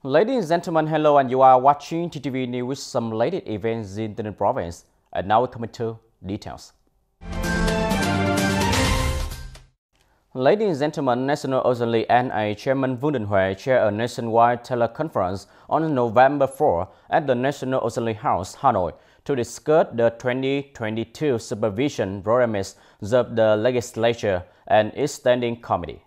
Ladies and gentlemen, hello, and you are watching TTV News with some latest events in the province. And now we come into details. Ladies and gentlemen, National Assembly NA Chairman Vương Đình Huệ chaired a nationwide teleconference on November 4 at the National Assembly House, Hanoi, to discuss the 2022 Supervision programs of the legislature and its standing committee.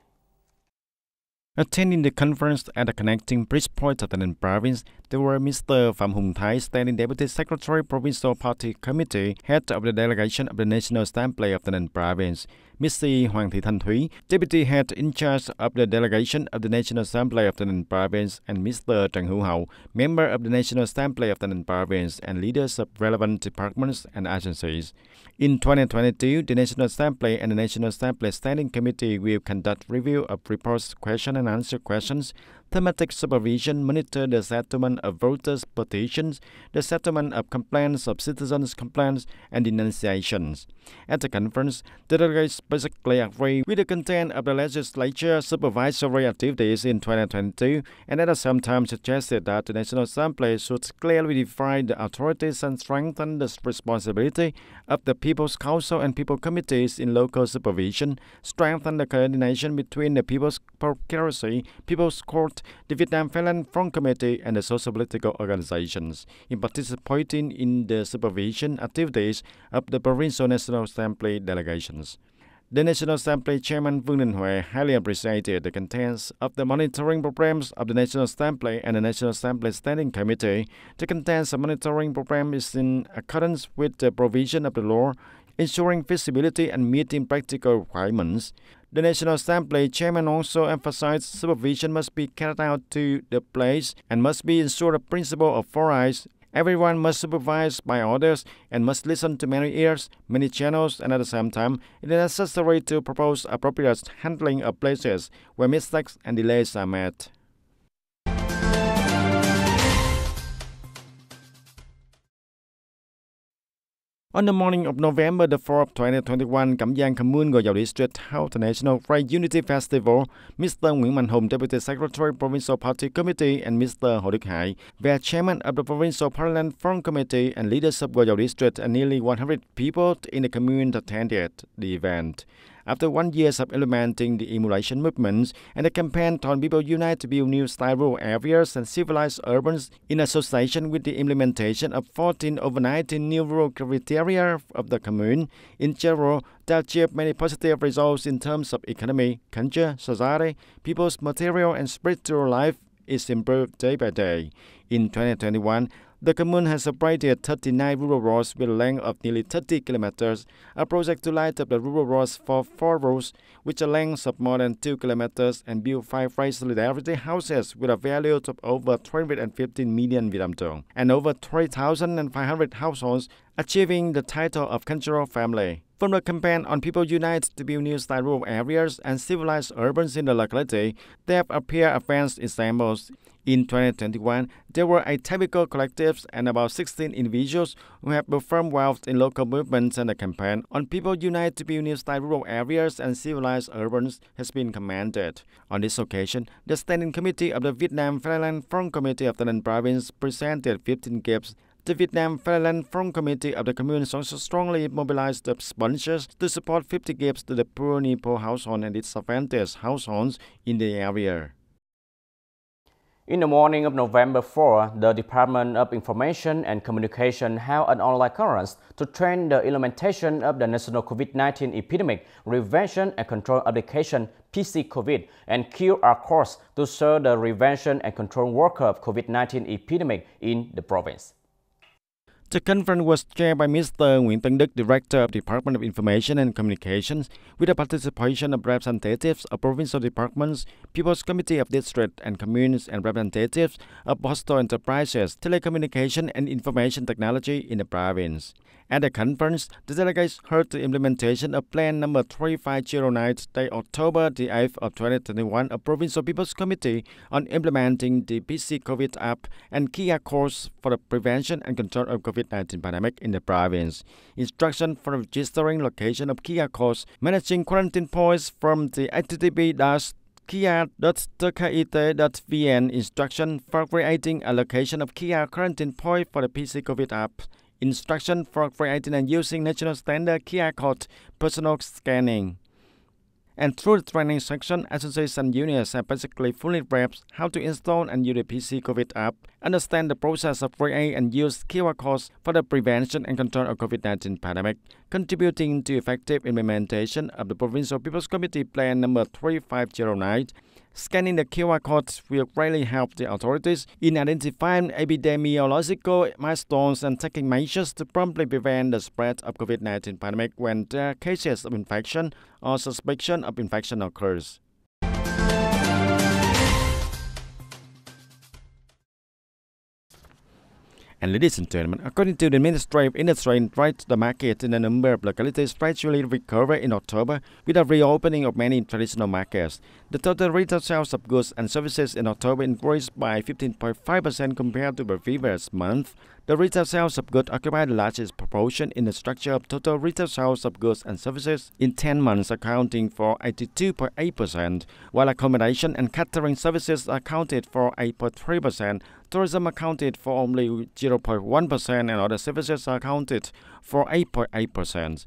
Attending the conference at the connecting bridge point of the Ninh province, there were Mr. Phạm Hùng Thái, Standing Deputy Secretary, Provincial Party Committee, Head of the Delegation of the National Assembly of the Ninh province, Ms. Hoàng Thị Thanh Thúy, Deputy Head in charge of the Delegation of the National Assembly of the Ninh province, and Mr. Trần Hữu Hậu, Member of the National Assembly of the Ninh province, and leaders of relevant departments and agencies. In 2022, the National Assembly and the National Assembly Standing Committee will conduct review of reports, question and answer questions, thematic supervision, monitor the settlement of voters' petitions, the settlement of complaints of citizens' complaints, and denunciations. At the conference, the delegates basically agree with the content of the legislature supervisory activities in 2022, and at the same time suggested that the National Assembly should clearly define the authorities and strengthen the responsibility of the People's Council and People Committees in local supervision, strengthen the coordination between the People's Procuracy, People's Court, the Vietnam Finland Front Committee, and the socio-political organizations in participating in the supervision activities of the Provincial National Assembly delegations. The National Assembly Chairman Vương Đình Huệ highly appreciated the contents of the monitoring programs of the National Assembly and the National Assembly Standing Committee. The contents of monitoring program is in accordance with the provision of the law, ensuring feasibility and meeting practical requirements. The National Assembly Chairman also emphasized supervision must be carried out to the place and must be ensured a principle of four eyes. Everyone must supervise by others and must listen to many ears, many channels, and at the same time, it is necessary to propose appropriate handling of places where mistakes and delays are made. On the morning of November the 4th, 2021, Giang commune Go District held the National Flag Unity Festival. Mr. Nguyễn Mạnh Hùng, Deputy Secretary, Provincial Party Committee, and Mr. Hồ Đức Hải, were Chairman of the Provincial Parliament Front Committee, and leaders of Go District, and nearly 100 people in the commune attended the event. After 1 year of implementing the emulation movements and the campaign on People Unite to build new style rural areas and civilized urbans in association with the implementation of 14 over 19 new rural criteria of the commune, in general, they achieved many positive results in terms of economy, culture, society, people's material and spiritual life is improved day by day. In 2021, the commune has operated 39 rural roads with a length of nearly 30 kilometers, a project to light up the rural roads for 4 roads with a length of more than 2 kilometers and build 5 raised solidarity houses with a value of over 315 million Vietnam dong and over 3,500 households, achieving the title of cultural family. From the campaign on People Unite to build new style rural areas and civilized urbans in the locality, there have appeared advanced examples. In 2021, there were 8 typical collectives and about 16 individuals who have performed well in local movements, and the campaign on People Unite to build new style rural areas and civilized urbans has been commended. On this occasion, the Standing Committee of the Vietnam Finland Front Committee of the Ninh province presented 15 gifts. The Vietnam Finland Front Committee of the commune also strongly mobilized the sponsors to support 50 gifts to the poor Nepo household and disadvantaged households in the area. In the morning of November 4, the Department of Information and Communication held an online conference to train the implementation of the National COVID-19 Epidemic Prevention and Control Application PC-COVID and QR codes to show the prevention and control work of COVID-19 epidemic in the province. The conference was chaired by Mr. Nguyễn Tấn Đức, Director of the Department of Information and Communications, with the participation of representatives of provincial departments, People's Committee of District and Communes, and representatives of postal enterprises, telecommunication and information technology in the province. At the conference, the delegates heard the implementation of Plan number 3509, dated October the 8th of 2021 of Provincial People's Committee on implementing the PC-COVID app and QR codes for the prevention and control of COVID-19 pandemic in the province. Instruction for registering location of QR codes, managing quarantine points from the http Kia.TTVN instruction for creating a location of Kia quarantine point for the PC COVID app. Instruction for creating and using national standard QR code personal scanning. And through the training section, association unions have basically fully grasped how to install and use the PC COVID app, understand the process of create and use QR codes for the prevention and control of COVID-19 pandemic, contributing to effective implementation of the Provincial People's Committee Plan number 3509. Scanning the QR codes will greatly help the authorities in identifying epidemiological milestones and taking measures to promptly prevent the spread of COVID-19 pandemic when there are cases of infection or suspicion of infection occurs. And ladies and gentlemen, according to the Ministry of Industry and Trade, the market in a number of localities gradually recovered in October with a reopening of many traditional markets. The total retail sales of goods and services in October increased by 15.5% compared to the previous month. The retail sales of goods occupy the largest proportion in the structure of total retail sales of goods and services in 10 months, accounting for 82.8%, while accommodation and catering services accounted for 8.3%. Tourism accounted for only 0.1% and other services accounted for 8.8%.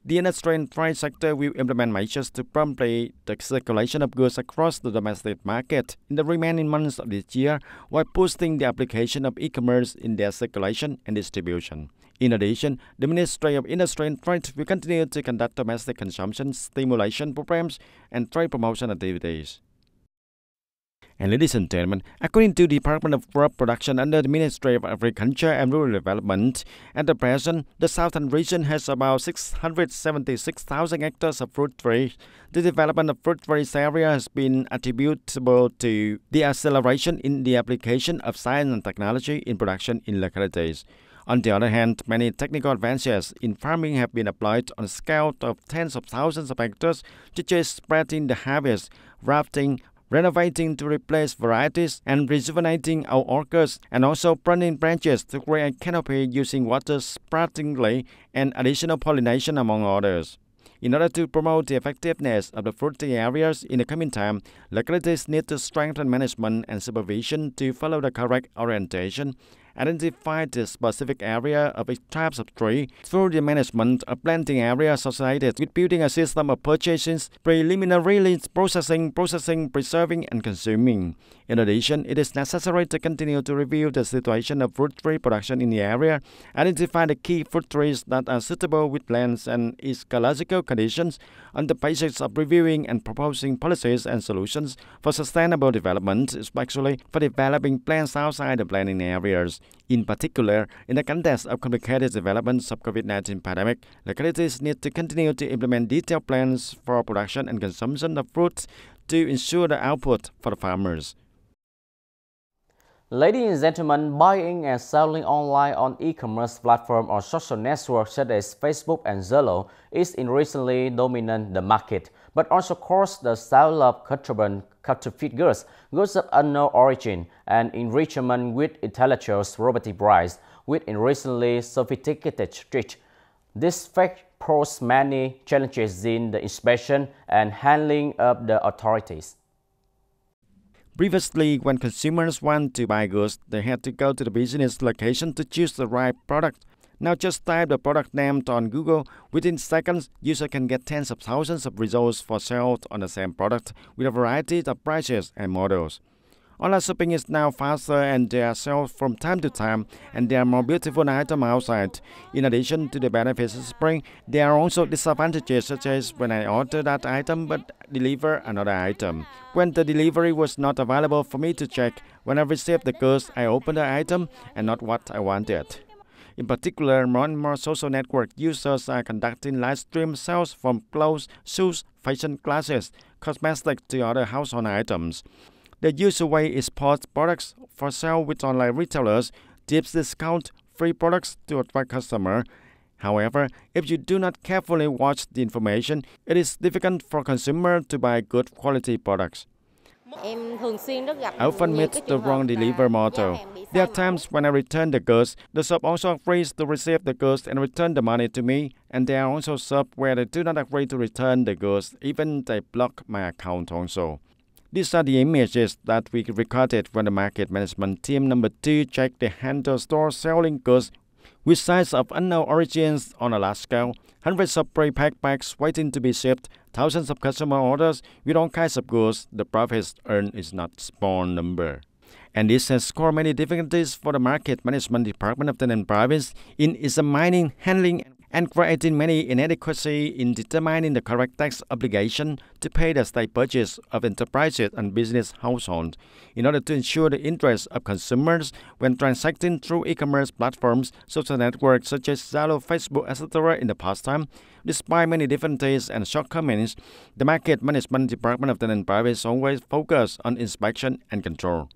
The industry and trade sector will implement measures to promote the circulation of goods across the domestic market in the remaining months of this year, while boosting the application of e-commerce in their circulation and distribution. In addition, the Ministry of Industry and Trade will continue to conduct domestic consumption stimulation programs and trade promotion activities. And ladies and gentlemen, according to the Department of Crop Production under the Ministry of Agriculture and Rural Development, at the present, the southern region has about 676,000 hectares of fruit trees. The development of fruit trees area has been attributable to the acceleration in the application of science and technology in production in localities. On the other hand, many technical advances in farming have been applied on a scale of tens of thousands of hectares, such as spreading the harvest, grafting, renovating to replace varieties, and rejuvenating our orchards, and also pruning branches to create canopy using water sparingly and additional pollination, among others. In order to promote the effectiveness of the fruiting areas in the coming time, localities need to strengthen management and supervision to follow the correct orientation, identify the specific area of each type of tree through the management of planting area associated with building a system of purchasing, preliminarily processing, preserving, and consuming. In addition, it is necessary to continue to review the situation of fruit tree production in the area, identify the key fruit trees that are suitable with lands and ecological conditions on the basis of reviewing and proposing policies and solutions for sustainable development, especially for developing plants outside the planting areas. In particular, in the context of complicated developments of COVID-19 pandemic, localities need to continue to implement detailed plans for production and consumption of fruits to ensure the output for the farmers. Ladies and gentlemen, buying and selling online on e-commerce platforms or social networks such as Facebook and Zillow is increasingly dominant the market, but also cause the sale of contraband counterfeit goods, goods of unknown origin, and enrichment with intellectual property rights with increasingly sophisticated tricks. This fact poses many challenges in the inspection and handling of the authorities. Previously, when consumers want to buy goods, they had to go to the business location to choose the right product. Now just type the product name on Google. Within seconds, users can get tens of thousands of results for sales on the same product with a variety of prices and models. Online shopping is now faster and there are sales from time to time and there are more beautiful items outside. In addition to the benefits of spring, there are also disadvantages such as when I order that item but deliver another item. When the delivery was not available for me to check, when I received the goods, I opened the item and not what I wanted. In particular, more and more social network users are conducting live stream sales from clothes, shoes, fashion glasses, cosmetics to other household items. The usual way is post products for sale with online retailers, tips discount, free products to attract customers. However, if you do not carefully watch the information, it is difficult for consumers to buy good quality products. I often meet the wrong delivery model. There are times when I return the goods, the shop also agrees to receive the goods and return the money to me, and there are also shops where they do not agree to return the goods, even they block my account also. These are the images that we recorded when the market management team number 2 checked the handle store selling goods with signs of unknown origins on a large scale, hundreds of pre-packed bags waiting to be shipped, thousands of customer orders with all kinds of goods. The profits earned is not small number. And this has caused many difficulties for the market management department of TayNinhTV province in examining, handling, and creating many inadequacy in determining the correct tax obligation to pay the state budgets of enterprises and business households in order to ensure the interests of consumers when transacting through e-commerce platforms, social networks such as Zalo, Facebook, etc. in the past time. Despite many difficulties and shortcomings, the market management department of TayNinhTV province always focus on inspection and control.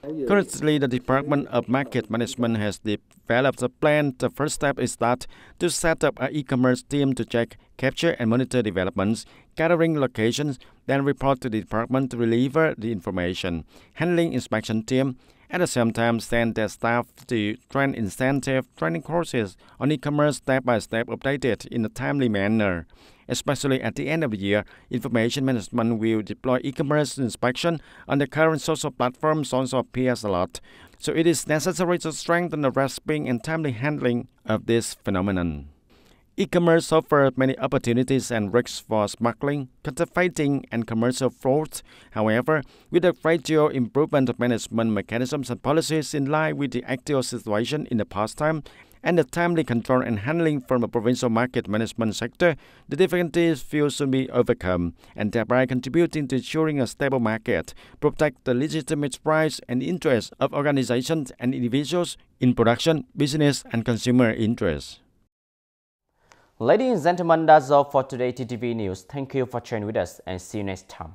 Currently, the Department of Market Management has developed a plan. The first step is that to set up an e-commerce team to check, capture, and monitor developments, gathering locations, then report to the department to deliver the information, handling inspection team. At the same time, send their staff to train incentive training courses on e-commerce step-by-step updated in a timely manner. Especially at the end of the year, information management will deploy e-commerce inspection on the current social platforms also appears a lot. So it is necessary to strengthen the grasping and timely handling of this phenomenon. E-commerce offers many opportunities and risks for smuggling, counterfeiting, and commercial fraud. However, with a gradual improvement of management mechanisms and policies in line with the actual situation in the past time, and the timely control and handling from the provincial market management sector, the difficulties will soon be overcome, and thereby contributing to ensuring a stable market, protect the legitimate rights and interests of organizations and individuals in production, business, and consumer interests. Ladies and gentlemen, that's all for today TTV News. Thank you for joining with us and see you next time.